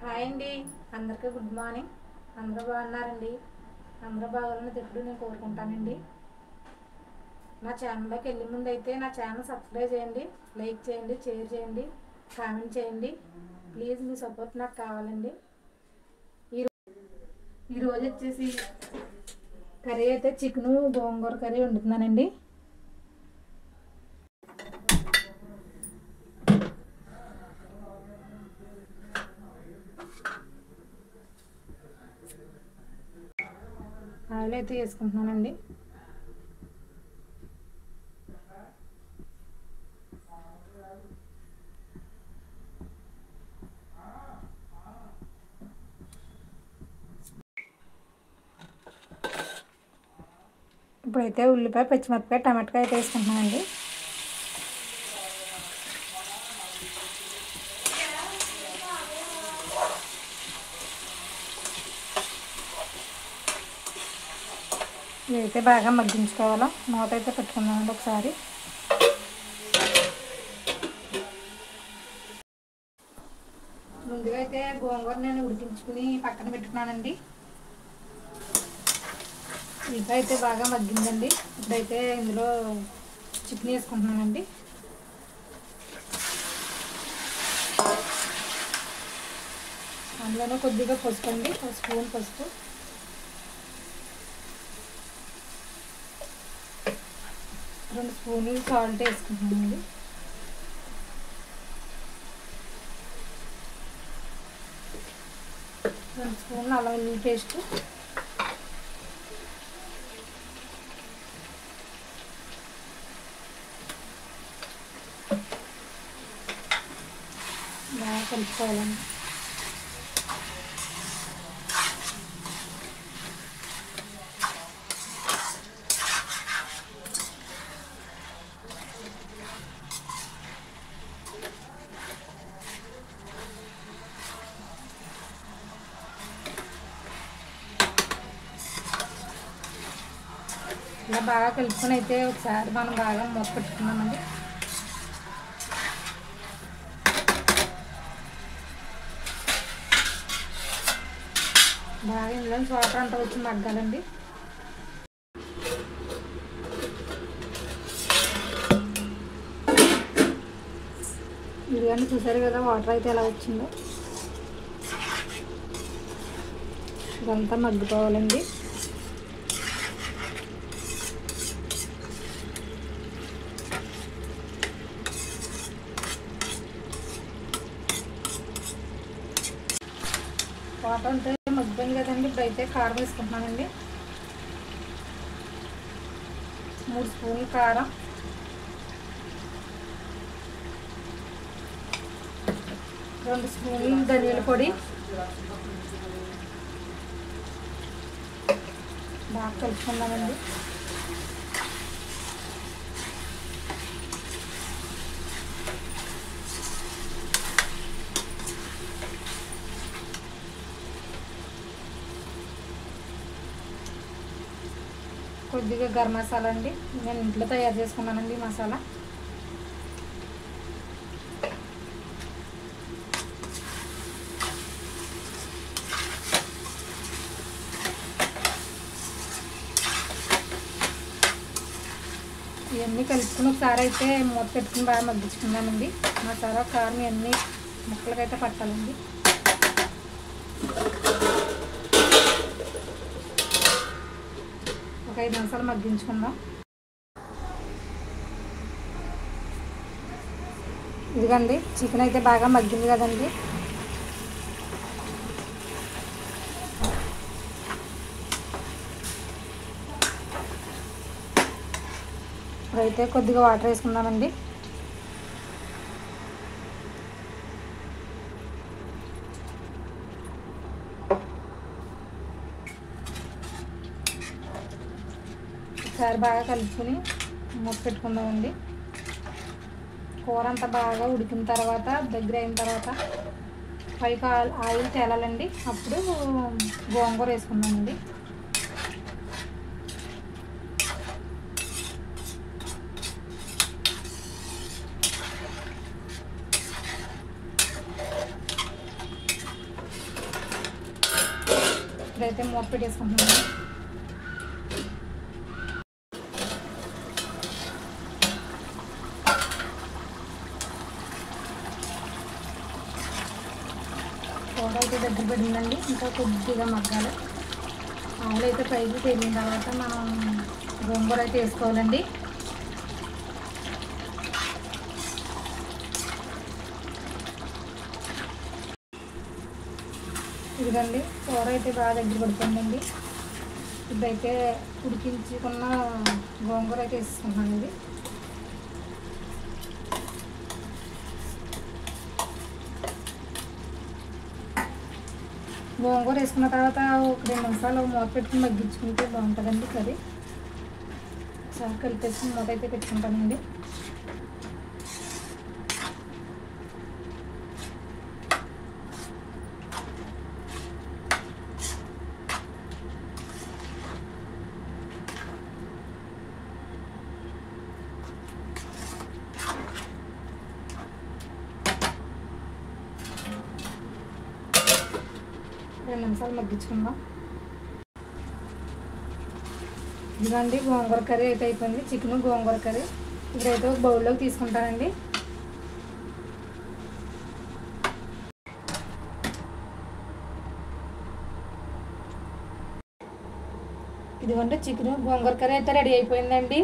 Hi అండి, అందరికీ good morning. అందరూ బాగున్నారండి. అందరూ బాగాలని ఎప్పుడు నేను కోరుకుంటానండి. నా ఛానల్లోకి వెళ్ళే ముందు అయితే నా ఛానల్ సబ్స్క్రైబ్ చేయండి, లైక్ చేయండి, షేర్ చేయండి, కామెంట్ చేయండి. ప్లీజ్ మీ సపోర్ట్ నాకు కావాలండి. ఈరోజు వచ్చేసి కర్రీ అయితే చికెను గోంగూర కర్రీ వండుతున్నానండి. ఆయిల్ అయితే వేసుకుంటున్నానండి. ఇప్పుడైతే ఉల్లిపాయ, పచ్చిమిరపకాయ, టమాటకాయ అయితే వేసుకుంటున్నానండి. ఇదైతే బాగా మగ్గించుకోవాలా. మూత అయితే పెట్టుకున్నామండి ఒకసారి. ముందుగా అయితే గోంగూర నేను ఉడికించుకుని పక్కన పెట్టుకున్నానండి. ఇంకా అయితే బాగా మగ్గిందండి. ఇప్పుడైతే ఇందులో చికెన్ వేసుకుంటున్నానండి. అందులోనే కొద్దిగా పసుపు అండి, ఒక స్పూన్ పసుపు, 2 స్పూన్లు సాల్ట్ వేసుకుంటున్నానండి. రెండు స్పూన్లు అల్లం వెల్లుల్లి పేస్ట్, బాగా కలుపుకోవాలండి. ఇలా బాగా కలుపుకొని అయితే ఒకసారి మనం బాగా మూత పెట్టుకున్నామండి. బాగా ఇందులో వాటర్ అంతా వచ్చి మగ్గాలండి. ఇదిగోండి, చూసారు కదా వాటర్ అయితే ఎలా వచ్చిందో. ఇదంతా మగ్గిపోవాలండి. వాటర్ అంటే మగ్గిపోయింది కదండి. ఇప్పుడైతే కారం వేసుకుంటున్నానండి. 3 స్పూన్లు కారం, 2 స్పూన్లు ధనియాల పొడి, బాగా కలుపుకున్నామండి. కొద్దిగా గరం మసాలా అండి, నేను ఇంట్లో తయారు చేసుకున్నానండి మసాలా. ఇవన్నీ కలుపుకుని ఒకసారి అయితే మూత పెట్టుకుని బాగా మగ్గించుకున్నామండి. మసాలా, కారం ఇవన్నీ ముక్కలకైతే పట్టాలండి. ఒక 5 నిమిషాలు మగ్గించుకుందాం. ఇదిగండి, చికెన్ అయితే బాగా మగ్గింది కదండి. ఇప్పుడైతే కొద్దిగా వాటర్ వేసుకుందామండి. ఒకసారి బాగా కలుపుకొని మూత పెట్టుకుందామండి. కూర అంతా బాగా ఉడికిన తర్వాత, దగ్గర అయిన తర్వాత పైకి ఆయిల్ తేలాలండి. అప్పుడు గోంగూర వేసుకుందామండి. ఇప్పుడైతే మూత పెట్టేసుకుంటున్నాను. కూర అయితే దగ్గర పడిందండి, ఇంకా కొద్దిగా మగ్గాలి. ఆవులు అయితే పైకి తేలిన తర్వాత మనం గోంగూర అయితే వేసుకోవాలండి. ఇదిగండి కూర అయితే బాగా దగ్గర పడుతుందండి. ఇప్పుడైతే ఉడికించుకున్న గోంగూర అయితే వేసుకుంటున్నానండి. గోంగూర వేసుకున్న తర్వాత ఒక 2 నిమిషాలు మూత పెట్టుకుని మగ్గించుకుంటే బాగుంటుందండి కర్రీ. ఒకసారి కలిపేసుకుని మూత అయితే పెట్టుకుంటానండి. రెండు నిమిషాలు మగ్గించుకుందాం. ఇదిగోండి గోంగూర కర్రీ అయితే అయిపోయింది. చికెన్ గోంగూర కర్రీ ఇప్పుడైతే ఒక బౌల్లోకి తీసుకుంటానండి. ఇదిగోండి చికెన్ గోంగూర కర్రీ అయితే రెడీ అయిపోయిందండి.